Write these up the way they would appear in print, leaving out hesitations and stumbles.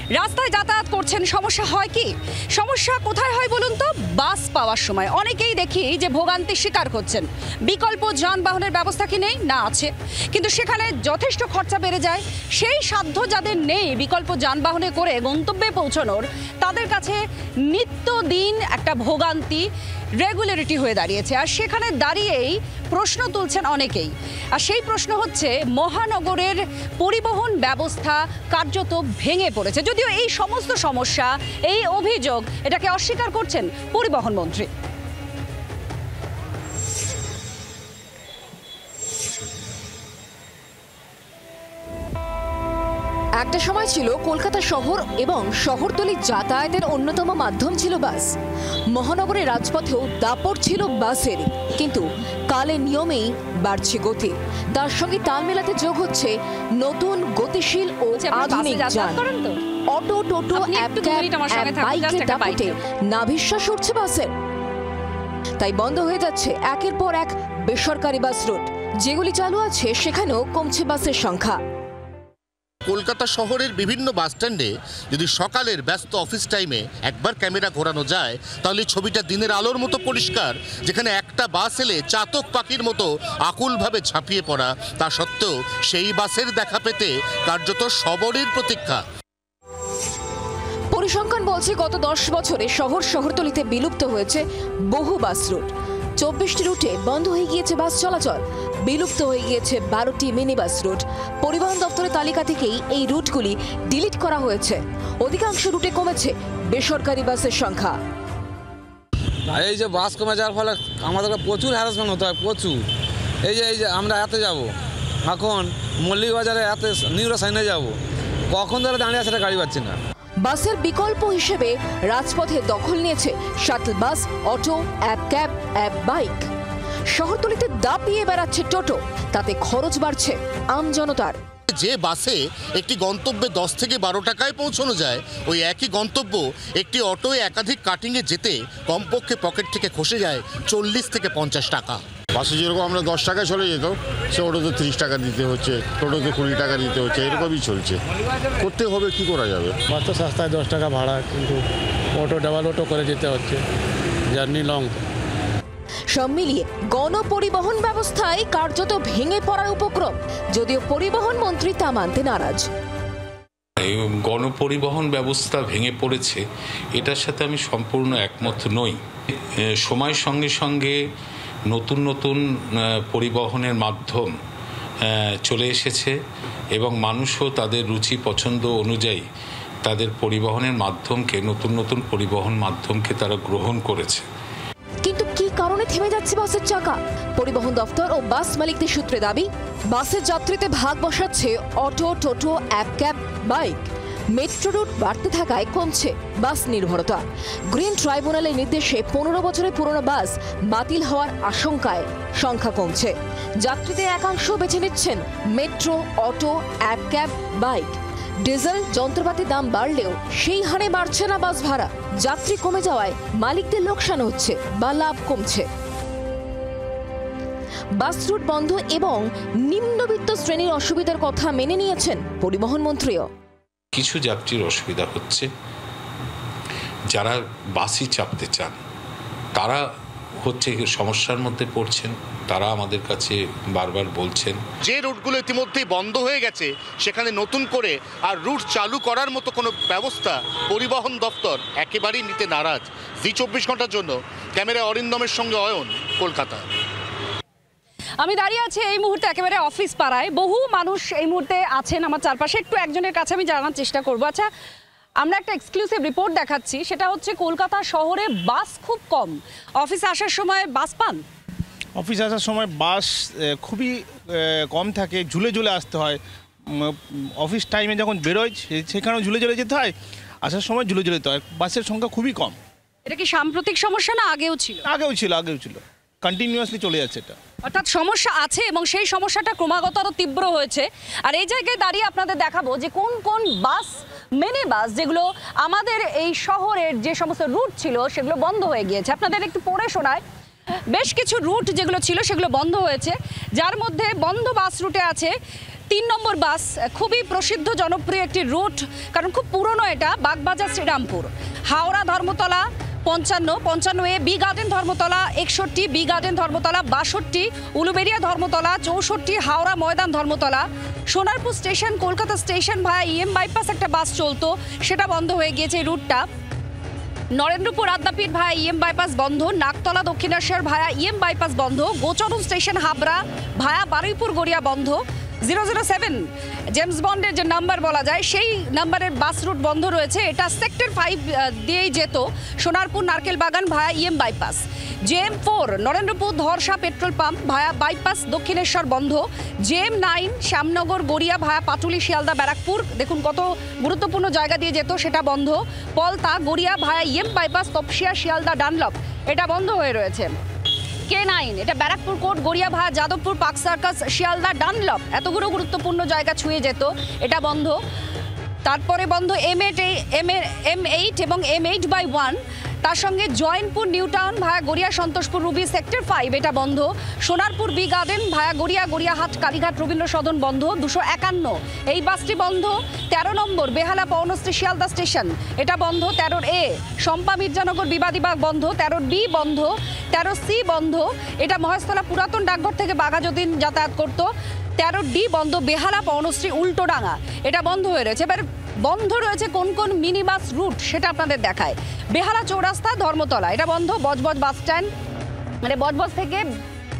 রাস্তায় যাতায়াত করছেন, সমস্যা হয় কি? সমস্যা কোথায় হয় বলুন তো? বাস পাওয়ার সময় অনেকেই দেখি যে ভোগান্তির শিকার হচ্ছেন। বিকল্প যানবাহনের ব্যবস্থা কি নেই? না, আছে, কিন্তু সেখানে যথেষ্ট খরচা বেড়ে যায়। সেই সাধ্য যাদের নেই বিকল্প যানবাহনে করে গন্তব্যে পৌঁছানোর, তাদের কাছে নিত্যদিন একটা ভোগান্তি রেগুলারিটি হয়ে দাঁড়িয়েছে। আর সেখানে দাঁড়িয়েই প্রশ্ন তুলছেন অনেকেই। আর সেই প্রশ্ন হচ্ছে, মহানগরের পরিবহন ব্যবস্থা কার্যত ভেঙে পড়েছে। যদিও এই সমস্ত সমস্যা, এই অভিযোগ, এটাকে অস্বীকার করছেন পরিবহন মন্ত্রী। একটা সময় ছিল কলকাতা শহর এবং শহরতলির যাতায়াতের অন্যতম মাধ্যম ছিল বাস। মহানগরের রাজপথেও দাপট ছিল বাসের, কিন্তু কালের নিয়মেই বাড়ছে গতি। তার সঙ্গে তাল মেলাতে যোগ হচ্ছে নতুন গতিশীল ও আধুনিক যান। অটো, টোটো, বাইকের দাপটে নাভিশ্বাস উঠছে বাসের। তাই বন্ধ হয়ে যাচ্ছে একের পর এক বেসরকারি বাস রুট। যেগুলি চালু আছে সেখানেও কমছে বাসের সংখ্যা। কলকাতা শহরের বিভিন্ন বাস স্ট্যান্ডে যদি সকালের ব্যস্ত অফিস টাইমে একবার ক্যামেরা ঘোরানো যায়, তাহলে ছবিটা দিনের আলোর মতো পরিষ্কার। যেখানে একটা বাস এলে চাতক পাখির মতো আকুলভাবে ঝাঁপিয়ে পড়া, তা সত্ত্বেও সেই বাসের দেখা পেতে কার্যত সবরের প্রতীক্ষা। পরিসংখ্যান বলছে গত 10 বছরে শহরতলিতে বিলুপ্ত হয়েছে বহু বাস রুট। 24টি রুটে বন্ধ হয়ে গিয়েছে বাস চলাচল, বিলুপ্ত হয়ে গিয়েছে 12টি মিনি বাস রুট। পরিবহন দপ্তরের তালিকা থেকেই এই রুটগুলি ডিলিট করা হয়েছে। অধিকাংশ রুটে কমেছে বেসরকারি বাসের সংখ্যা। এই যে বাস কমে যাওয়ার ফলে আমাদেরকে প্রচুর হ্যারাসমেন্ট হতে হয়, প্রচুর। এই যে আমরা এতে যাব, এখন মল্লিক বাজারে এতে নিউরো সাইনে যাব, কখন ধরে দাঁড়িয়ে আছে গাড়ি পাচ্ছি না। বাসের বিকল্প হিসেবে রাজপথে দখল নিয়েছে shuttle bus, auto, app cab, app bike. শহরতলিতে দাপিয়ে বেড়াচ্ছে টোটো, তাতে খরচ বাড়ছে আমজনতার। যে বাসে একটি গন্তব্যে 10 থেকে 12 টাকায় পৌঁছানো যায়, ওই একই গন্তব্য একটি অটোয় একাধিক কাটিংয়ে যেতে কমপক্ষে পকেট থেকে খসে যায় 40 থেকে 50 টাকা। বাসে যেরকম আমরা 10 টাকায় চলে যেত, সে অটোতে 30 টাকা দিতে হচ্ছে, টোটোতে 20 টাকা দিতে হচ্ছে, এরকমই চলছে। করতে হবে, কি করা যাবে? বাস তো সস্তায় 10 টাকা ভাড়া, কিন্তু অটো ডাবল অটো করে যেতে হচ্ছে, জার্নি লং। সব মিলিয়ে গণপরিবহন ব্যবস্থায় কার্যত ভেঙে পড়ার উপক্রম, যদিও পরিবহন মন্ত্রী তা মানতে নারাজ। গণপরিবহন ব্যবস্থা ভেঙে পড়েছে, এটার সাথে আমি সম্পূর্ণ একমত নই। সময়ের সঙ্গে সঙ্গে নতুন নতুন পরিবহনের মাধ্যম চলে এসেছে এবং মানুষও তাদের রুচি পছন্দ অনুযায়ী তাদের পরিবহনের মাধ্যমকে, নতুন নতুন পরিবহন মাধ্যমকে তারা গ্রহণ করেছে। কিন্তু কি কারণে থেমে যাচ্ছে বাসের চাকা? পরিবহন দপ্তর ও বাস মালিকদের সূত্রে দাবি, বাসের যাত্রীতে ভাগ বসাচ্ছে অটো, টোটো, app cab, bike. Metro route বাড়তে থাকায় কমছে বাস নির্ভরতা। গ্রিন ট্রাইব্যুনালের নির্দেশে 15 বছরের পুরনো বাস বাতিল হওয়ার আশঙ্কায় সংখ্যা কমছে। যাত্রীদের একাংশ বেছে নিচ্ছেন metro, auto, app cab, bike. Diesel যন্ত্রপাতির দাম বাড়লেও সেই হারে বাড়ছে না বাস ভাড়া। যাত্রী কমে যাওয়ায় মালিকদের লোকসান হচ্ছে বা লাভ কমছে। বাস রুট বন্ধ এবং নিম্নবিত্ত শ্রেণীর অসুবিধার কথা মেনে নিয়েছেন পরিবহন মন্ত্রীও। কিছু যাত্রীর অসুবিধা হচ্ছে, যারা বাসই চাপতে চান তারা হচ্ছে সমস্যার মধ্যে পড়ছেন। তারা আমাদের কাছে বারবার বলছেন যে রুটগুলো ইতিমধ্যেই বন্ধ হয়ে গেছে, সেখানে নতুন করে আর রুট চালু করার মতো কোনো ব্যবস্থা পরিবহন দপ্তর একেবারেই নিতে নারাজ। জি24 ঘন্টার জন্য ক্যামেরা অরিন্দমের সঙ্গে অয়ন, কলকাতা। আমি দাঁড়িয়ে আছি এই মুহূর্তে একেবারে অফিস পাড়ায়। বহু মানুষ এই মুহূর্তে আছেন আমার চারপাশে। একটু একজনের কাছে আমি জানার চেষ্টা করবো। আচ্ছা, আমরা একটা এক্সক্লুসিভ রিপোর্ট দেখাচ্ছি, সেটা হচ্ছে কলকাতা শহরে বাস খুব কম। অফিসে আসার সময় বাস পান? অফিস আসার সময় বাস খুবই কম থাকে, ঝুলে ঝুলে আসতে হয়। অফিস টাইমে যখন বেরোয় সেখানেও ঝুলে ঝুলে যেতে হয়, আসার সময় ঝুলে ঝুলে যেতে হয়। বাসের সংখ্যা খুবই কম। এটা কি সাম্প্রতিক সমস্যা না আগেও ছিল? আগেও ছিল, কন্টিনিউয়াসলি চলে যাচ্ছে এটা। অর্থাৎ সমস্যা আছে এবং সেই সমস্যাটা ক্রমাগত আরো তীব্র হয়েছে। আর এই জায়গায় দাঁড়িয়ে আপনাদের দেখাবো যে কোন কোন বাস, মিনি বাস, যেগুলো আমাদের এই শহরের যে সমস্ত রুট ছিল সেগুলো বন্ধ হয়ে গিয়েছে। আপনাদের একটু পড়ে শোনায়। বেশ কিছু রুট যেগুলো ছিল সেগুলো বন্ধ হয়েছে, যার মধ্যে বন্ধ বাস রুটে আছে 3 নম্বর বাস খুবই প্রসিদ্ধ জনপ্রিয় একটি রুট, কারণ খুব পুরনো এটা। Bagbazar Serampore, Howrah Dharmatala 55 A, B Garden Dharmatala 61, B Garden Dharmatala 62, Uluberia Dharmatala 64, Howrah Maidan Dharmatala, Sonarpur station, Kolkata station via EM bypass একটা বাস চলতো, সেটা বন্ধ হয়ে গিয়েছে এই রুটটা। Narendrapur Adyapeeth via EM bypass বন্ধ, Naktala Dakshineswar via EM bypass বন্ধ, গোচরণ স্টেশন হাবড়া ভায়া বারুইপুর গড়িয়া বন্ধ। 007 জেমস বন্ডের যে নাম্বার বলা যায় সেই নাম্বারের বাস রুট বন্ধ রয়েছে। এটা সেক্টর 5 দিয়েই যেত, Sonarpur Narkel Bagan via EM bypass. JM4 Narendrapur Dharsa petrol pump via bypass Dakshineswar বন্ধ। JM9 শ্যামনগর গড়িয়া ভায়া পাটুলি শিয়ালদা ব্যারাকপুর, দেখুন কত গুরুত্বপূর্ণ জায়গা দিয়ে যেত, সেটা বন্ধ। Palta Garia via EM bypass Topsia Sealdah Dunlop, এটা বন্ধ হয়ে রয়েছে। K9 এটা Barrackpore Court Garia via Jadavpur Park Circus Sealdah Dunlop, এতগুলো গুরুত্বপূর্ণ জায়গা ছুঁয়ে যেত, এটা বন্ধ। তারপরে বন্ধ M8 এবং M8/1, তার সঙ্গে জয়নপুর নিউ টাউন ভায়া গড়িয়া সন্তোষপুর রুবি সেক্টর 5, এটা বন্ধ। সোনারপুর বি গার্ডেন ভায়া গড়িয়াহাট কালীঘাট রবীন্দ্র সদন বন্ধ 251, এই বাসটি বন্ধ। 13 নম্বর বেহালা পৌনশ্রী শিয়ালদা স্টেশন, এটা বন্ধ। 13A শম্পা মির্জানগর বিবাদীবাগ বন্ধ। 13B বন্ধ। 13C বন্ধ, এটা মহেশতলা পুরাতন ডাকঘর থেকে বাঘাযতীন যাতায়াত করত। 13D বন্ধ, বেহালা পৌনশ্রী উল্টোডাঙ্গা, এটা বন্ধ হয়ে রয়েছে। এবার বন্ধ রয়েছে কোন কোন মিনি বাস রুট সেটা আপনাদের দেখায়। বেহালা চৌরাস্তা ধর্মতলা, এটা বন্ধ। বজবজ বাস স্ট্যান্ড মানে বজবজ থেকে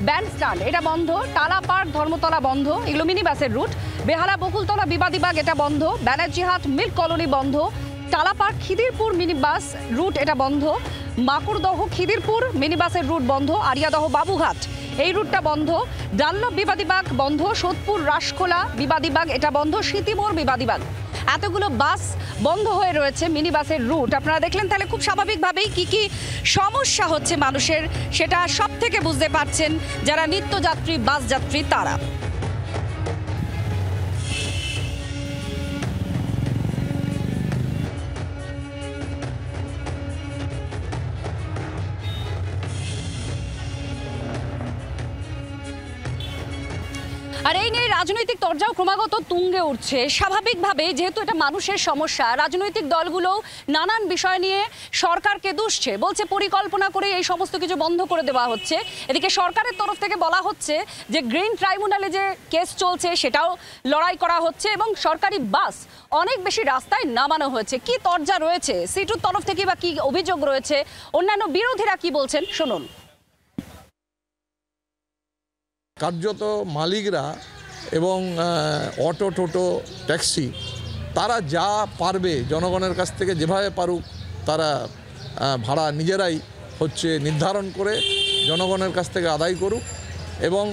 ব্যান্ড স্ট্যান্ড, এটা বন্ধ। টালা পার্ক ধর্মতলা বন্ধ, এগুলো মিনি বাসের রুট। বেহালা বকুলতলা বিবাদীবাগ, এটা বন্ধ। ব্যানার্জিহাট মিল্ক কলোনি বন্ধ। Tala Park Khidirpur mini bus route, এটা বন্ধ। মাকুড়দহ খিদিরপুর মিনি বাসের রুট বন্ধ। আরিয়াদহ বাবুঘাট, এই রুটটা বন্ধ। ডানলপ বিবাদীবাগ বন্ধ। সোদপুর রাসখোলা বিবাদীবাগ, এটা বন্ধ। স্মৃতিমোড় বিবাদীবাগ, এতগুলো বাস বন্ধ হয়ে রয়েছে মিনি বাসের রুট। আপনারা দেখলেন, তাহলে খুব স্বাভাবিকভাবেই কি সমস্যা হচ্ছে মানুষের সেটা সব থেকে বুঝতে পারছেন যারা নিত্যযাত্রী বাস যাত্রী তারা। আর এই নিয়ে রাজনৈতিক তরজাও ক্রমাগত তুঙ্গে উঠছে। স্বাভাবিকভাবে যেহেতু এটা মানুষের সমস্যা, রাজনৈতিক দলগুলো নানান বিষয় নিয়ে সরকারকে দুষছে, বলছে পরিকল্পনা করে এই সমস্ত কিছু বন্ধ করে দেওয়া হচ্ছে। এদিকে সরকারের তরফ থেকে বলা হচ্ছে যে গ্রিন ট্রাইব্যুনালে যে কেস চলছে সেটাও লড়াই করা হচ্ছে এবং সরকারি বাস অনেক বেশি রাস্তায় নামানো হয়েছে। কি তরজা রয়েছে সিটুর তরফ থেকে বা কি অভিযোগ রয়েছে, অন্যান্য বিরোধীরা কি বলছেন শুনুন। কার্যত মালিকরা এবং অটো টোটো ট্যাক্সি তারা যা পারবে জনগণের কাছ থেকে যেভাবে পারুক তারা ভাড়া নিজেরাই নির্ধারণ করে জনগণের কাছ থেকে আদায় করুক এবং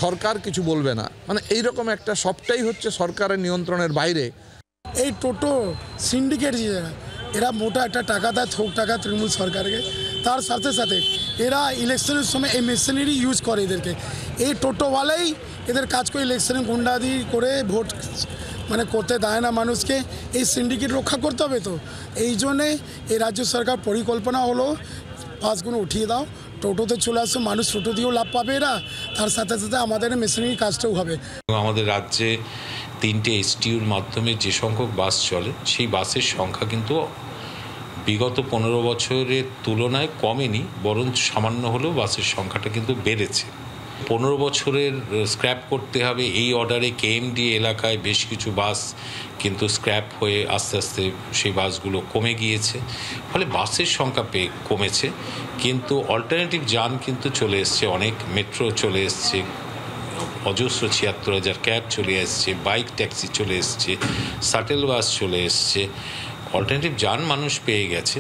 সরকার কিছু বলবে না, মানে এইরকম একটা সবটাই সরকারের নিয়ন্ত্রণের বাইরে। এই টোটো সিন্ডিকেট এরা মোটা একটা টাকা দেয়, থোক টাকা তৃণমূল সরকারকে। তার সাথে সাথে এরা ইলেকশনের সময় এই মেশিনারি ইউজ করে এদেরকে। এই টোটোওয়ালাই এদের কাজ করে ইলেকশনে গুন্ডাদি করে ভোট মানে করতে দেয় না মানুষকে। এই সিন্ডিকেট রক্ষা করতে হবে, তো এই জন্যে এই রাজ্য সরকার পরিকল্পনা হলো বাসগুলো উঠিয়ে দাও, টোটোতে চলে আসো, মানুষ টোটো দিয়েও লাভ পাবে এরা, তার সাথে সাথে আমাদের মেশিনারি কাজটাও হবে। আমাদের রাজ্যে 3টে এসটিউর মাধ্যমে যে সংখ্যক বাস চলে সেই বাসের সংখ্যা কিন্তু বিগত 15 বছরের তুলনায় কমেনি, বরং সামান্য হলেও বাসের সংখ্যাটা কিন্তু বেড়েছে। 15 বছরের স্ক্র্যাপ করতে হবে এই অর্ডারে কেএমডি এলাকায় বেশ কিছু বাস কিন্তু স্ক্র্যাপ হয়ে আস্তে আস্তে সেই বাসগুলো কমে গিয়েছে, ফলে বাসের সংখ্যা কমেছে, কিন্তু অল্টারনেটিভ যান কিন্তু চলে এসছে, অনেক মেট্রো চলে এসছে, অজস্র ৭৬,০০০ ক্যাব চলে এসছে, বাইক ট্যাক্সি চলে এসছে, শাটেল বাস চলে এসছে, অল্টারনেটিভ যান মানুষ পেয়ে গেছে।